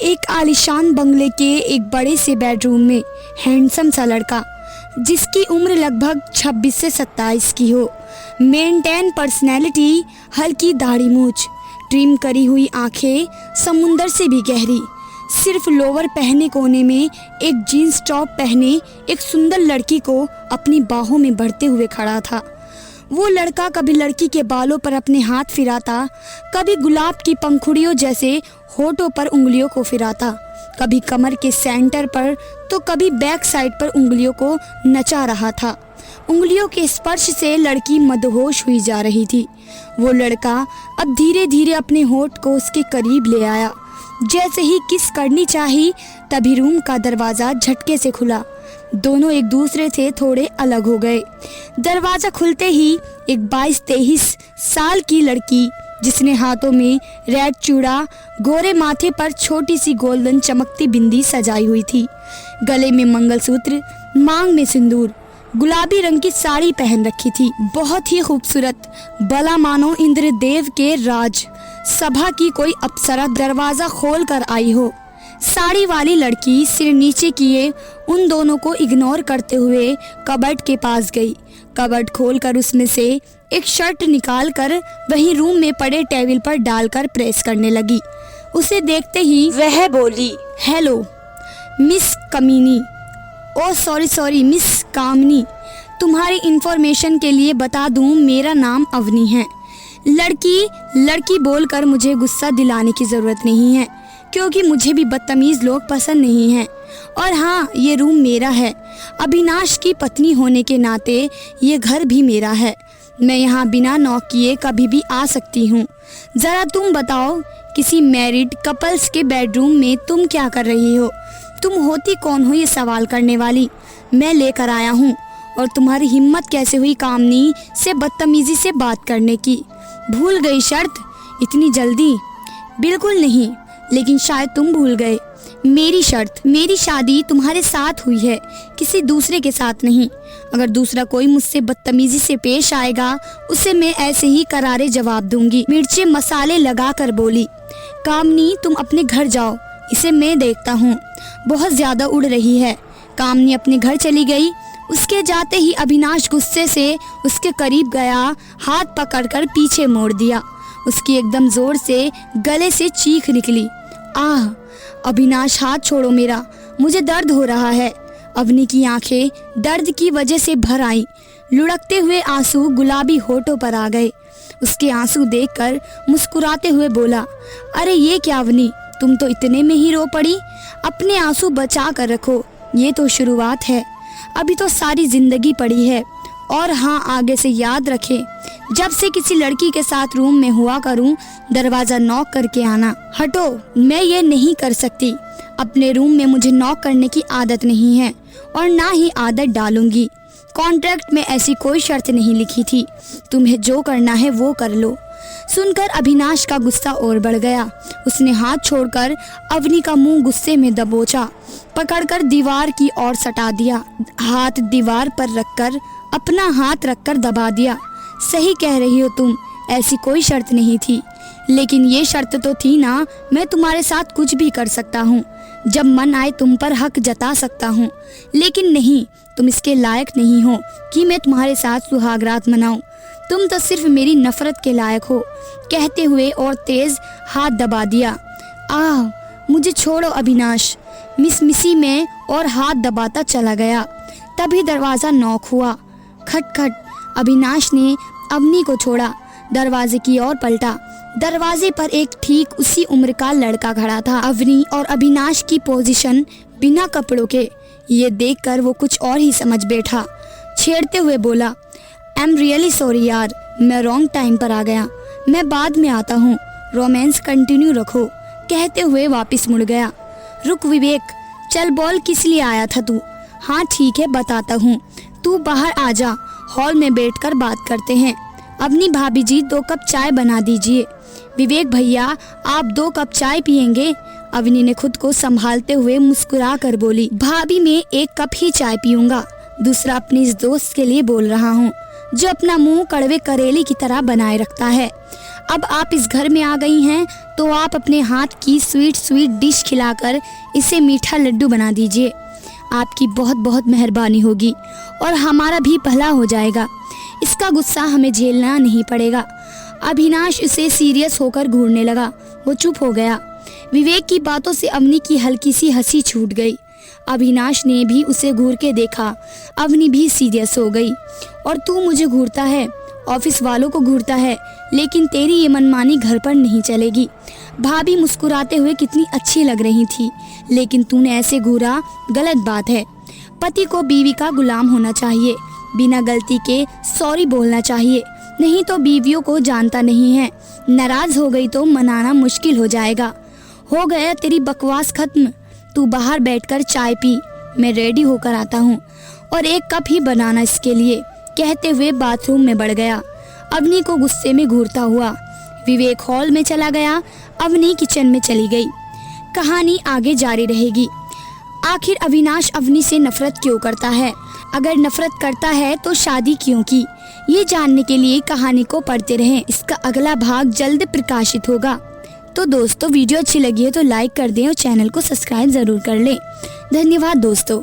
एक आलीशान बंगले के एक बड़े से बेडरूम में हैंडसम सा लड़का, जिसकी उम्र लगभग 26 से 27 की हो, मेंटेन पर्सनैलिटी, हल्की दाढ़ी मूछ, ट्रिम करी हुई आंखें, समुंदर से भी गहरी, सिर्फ लोअर पहने कोने में एक जीन्स टॉप पहने एक सुंदर लड़की को अपनी बाहों में भरते हुए खड़ा था। वो लड़का कभी लड़की के बालों पर अपने हाथ फिराता, कभी गुलाब की पंखुड़ियों जैसे होठों पर उंगलियों को फिराता, कभी कमर के सेंटर पर तो कभी बैक साइड पर उंगलियों को नचा रहा था। उंगलियों के स्पर्श से लड़की मदहोश हुई जा रही थी। वो लड़का अब धीरे धीरे अपने होठ को उसके करीब ले आया। जैसे ही किस करनी चाही, तभी रूम का दरवाज़ा झटके से खुला। दोनों एक दूसरे से थोड़े अलग हो गए। दरवाज़ा खुलते ही एक 22-23 साल की लड़की, जिसने हाथों में रेड चूड़ा, गोरे माथे पर छोटी सी गोल्डन चमकती बिंदी सजाई हुई थी, गले में मंगलसूत्र, मांग में सिंदूर, गुलाबी रंग की साड़ी पहन रखी थी। बहुत ही खूबसूरत, भला मानो इंद्रदेव के राज सभा की कोई अप्सरा दरवाज़ा खोल कर आई हो। साड़ी वाली लड़की सिर नीचे किए उन दोनों को इग्नोर करते हुए कबर्ड के पास गई। कबर्ड खोलकर उसमें से एक शर्ट निकालकर वहीं रूम में पड़े टेबल पर डालकर प्रेस करने लगी। उसे देखते ही वह बोली, हेलो मिस कमीनी। ओ सॉरी मिस कामनी, तुम्हारी इंफॉर्मेशन के लिए बता दूं, मेरा नाम अवनी है। लड़की बोलकर मुझे गुस्सा दिलाने की ज़रूरत नहीं है, क्योंकि मुझे भी बदतमीज़ लोग पसंद नहीं हैं। और हाँ, ये रूम मेरा है। अविनाश की पत्नी होने के नाते ये घर भी मेरा है। मैं यहाँ बिना नॉक किए कभी भी आ सकती हूँ। ज़रा तुम बताओ, किसी मैरिड कपल्स के बेडरूम में तुम क्या कर रही हो? तुम होती कौन हो ये सवाल करने वाली? मैं लेकर आया हूँ। और तुम्हारी हिम्मत कैसे हुई कामनी से बदतमीज़ी से बात करने की? भूल गई शर्त इतनी जल्दी? बिल्कुल नहीं, लेकिन शायद तुम भूल गए। मेरी शर्त, मेरी शादी तुम्हारे साथ हुई है, किसी दूसरे के साथ नहीं। अगर दूसरा कोई मुझसे बदतमीजी से पेश आएगा, उसे मैं ऐसे ही करारे जवाब दूंगी। मिर्चे मसाले लगा कर बोली, कामनी तुम अपने घर जाओ, इसे मैं देखता हूँ। बहुत ज्यादा उड़ रही है। कामनी अपने घर चली गई। उसके जाते ही अविनाश गुस्से से उसके करीब गया, हाथ पकड़कर पीछे मोड़ दिया। उसकी एकदम जोर से गले से चीख निकली, आह! अविनाश हाथ छोड़ो मेरा, मुझे दर्द हो रहा है। अवनी की आंखें दर्द की वजह से भर आईं। लुढ़कते हुए आंसू गुलाबी होठों पर आ गए। उसके आंसू देखकर मुस्कुराते हुए बोला, अरे ये क्या अवनी, तुम तो इतने में ही रो पड़ी। अपने आंसू बचा कर रखो, ये तो शुरुआत है, अभी तो सारी जिंदगी पड़ी है। और हाँ, आगे से याद रखें, जब से किसी लड़की के साथ रूम में हुआ करूं, दरवाज़ा नॉक करके आना। हटो, मैं ये नहीं कर सकती। अपने रूम में मुझे नॉक करने की आदत नहीं है और ना ही आदत डालूंगी। कॉन्ट्रैक्ट में ऐसी कोई शर्त नहीं लिखी थी। तुम्हें जो करना है वो कर लो। सुनकर अविनाश का गुस्सा और बढ़ गया। उसने हाथ छोड़कर अवनी का मुंह गुस्से में दबोचा, पकड़कर दीवार की ओर सटा दिया। हाथ दीवार पर रखकर अपना हाथ रखकर दबा दिया। सही कह रही हो तुम, ऐसी कोई शर्त नहीं थी। लेकिन ये शर्त तो थी ना, मैं तुम्हारे साथ कुछ भी कर सकता हूँ, जब मन आए तुम पर हक जता सकता हूँ। लेकिन नहीं, तुम इसके लायक नहीं हो कि मैं तुम्हारे साथ सुहागरात मनाऊं। तुम तो सिर्फ मेरी नफरत के लायक हो। कहते हुए और तेज हाथ दबा दिया। आह! मुझे छोड़ो अविनाश, मिसी में और हाथ दबाता चला गया। तभी दरवाज़ा नॉक हुआ। खटखट। अविनाश ने अवनी को छोड़ा, दरवाजे की ओर पलटा। दरवाजे पर एक ठीक उसी उम्र का लड़का खड़ा था। अवनी और अविनाश की पोजीशन बिना कपड़ों के ये देखकर वो कुछ और ही समझ बैठा। छेड़ते हुए बोला, आई एम रियली सॉरी यार, मैं रॉन्ग टाइम पर आ गया, मैं बाद में आता हूँ, रोमांस कंटिन्यू रखो। कहते हुए वापस मुड़ गया। रुक विवेक, चल बोल, किस लिए आया था तू? हाँ ठीक है, बताता हूँ, तू बाहर आ जा, हॉल में बैठकर बात करते हैं। अवनी भाभी जी 2 कप चाय बना दीजिए। विवेक भैया, आप 2 कप चाय पियेंगे? अवनी ने खुद को संभालते हुए मुस्कुरा कर बोली, भाभी मैं 1 कप ही चाय पीऊंगा, दूसरा अपने इस दोस्त के लिए बोल रहा हूँ जो अपना मुंह कड़वे करेले की तरह बनाए रखता है। अब आप इस घर में आ गई हैं तो आप अपने हाथ की स्वीट डिश खिलाकर इसे मीठा लड्डू बना दीजिए। आपकी बहुत बहुत मेहरबानी होगी और हमारा भी भला हो जाएगा। इसका गुस्सा हमें झेलना नहीं पड़ेगा। अविनाश इसे सीरियस होकर घूरने लगा। वो चुप हो गया। विवेक की बातों से अवनी की हल्की सी हंसी छूट गई। अविनाश ने भी उसे घूर के देखा। अवनी भी सीरियस हो गई। और तू मुझे घूरता है, ऑफिस वालों को घूरता है, लेकिन तेरी ये मनमानी घर पर नहीं चलेगी। भाभी मुस्कुराते हुए कितनी अच्छी लग रही थी, लेकिन तूने ऐसे घूरा, गलत बात है। पति को बीवी का गुलाम होना चाहिए, बिना गलती के सॉरी बोलना चाहिए, नहीं तो बीवियों को जानता नहीं है। नाराज हो गई तो मनाना मुश्किल हो जाएगा। हो गया तेरी बकवास खत्म। तू बाहर बैठकर चाय पी, मैं रेडी होकर आता हूँ, और एक कप ही बनाना इसके लिए, कहते हुए बाथरूम में बढ़ गया। अवनी को गुस्से में घूरता हुआ विवेक हॉल में चला गया। अवनी किचन में चली गई। कहानी आगे जारी रहेगी। आखिर अविनाश अवनी से नफरत क्यों करता है? अगर नफरत करता है तो शादी क्यों की? ये जानने के लिए कहानी को पढ़ते रहें। इसका अगला भाग जल्द प्रकाशित होगा। तो दोस्तों, वीडियो अच्छी लगी है तो लाइक कर दें और चैनल को सब्सक्राइब जरूर कर लें। धन्यवाद दोस्तों।